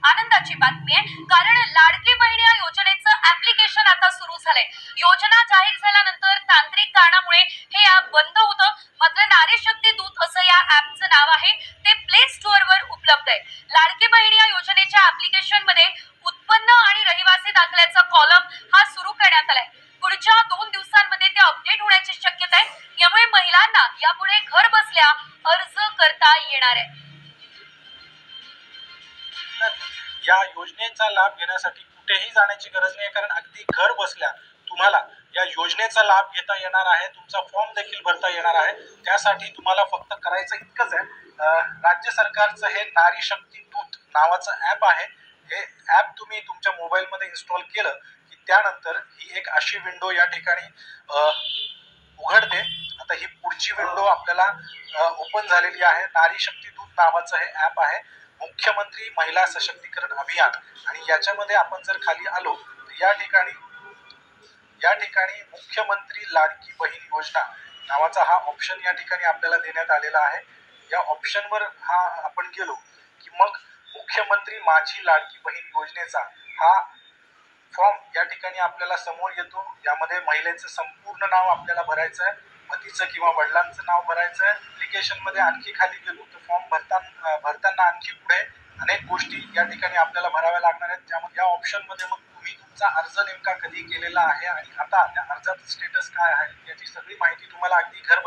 आनंदाची बातमी आहे, कारण लाडकी बहीण या योजनेचं ऍप्लिकेशन आता सुरू झालंय। योजना जाहीर झाल्यानंतर तांत्रिक कारणामुळे हे ऍप बंद होतं, मात्र नारी शक्ती दूत असं या ऍपचं नाव आहे, ते प्ले स्टोअर वर उपलब्ध आहे। लाडकी बहीण या योजनेच्या ऍप्लिकेशन मध्ये उत्पन्न आणि रहिवासी दाखल्याचा कॉलम हा सुरू करण्यात आलाय। पुढच्या 2 दिवसांमध्ये ते अपडेट होण्याची शक्यता आहे, यामुळे महिलांना यापुढे घर बसल्या अर्ज करता येणार आहे। या योजनेचा लाभ घेण्यासाठी कुठेही जाण्याची गरज नाही, कारण अगदी घर बसल्या तुम्हाला या योजनेचा लाभ घेता येणार आहे। तुमचा फॉर्म देखील भरता येणार आहे। त्यासाठी तुम्हाला फक्त करायचं इतकंच आहे, राज्य सरकारचं हे नारी शक्ती दूत नावाचं ऍप आहे। हे ऍप तुम्ही तुमच्या मोबाईलमध्ये इन्स्टॉल केलं की त्यानंतर ही एक अशी विंडो या ठिकाणी उघडते। आता ही पुढची विंडो आपल्याला ओपन झालेली आहे। नारी शक्ती दूत नावाचं हे ऍप आहे, मुख्यमंत्री महिला सशक्तीकरण अभियान। आणि याच्यामध्ये आपण जर खाली आलो तर या ठिकाणी मुख्यमंत्री लाडकी बहीण योजना नावाचा हा ऑप्शन या ठिकाणी आपल्याला देण्यात आलेला आहे। या ऑप्शनवर आपण गेलो की मग मुख्यमंत्री माझी लाडकी बहीण योजनेचा हा फॉर्म या ठिकाणी आपल्याला समोर येतो। यामध्ये महिलेचं संपूर्ण नाव आपल्याला भरायचं आहे, पतीचं किंवा वडिलांचं नाव भरायचं आहे। ऍप्लिकेशन मध्ये आणखी खाली गेलो तर फॉर्म भरताना आणखी पुढे अनेक गोष्टी या ठिकाणी आपल्याला भराव्या लागणार आहेत। त्यामध्ये या ऑप्शन मध्ये मग तुम्ही तुमचा अर्ज नेमका कधी केलेला आहे आणि आता त्या अर्जाचं स्टेटस काय आहे याची सगळी माहिती तुम्हाला अगदी घर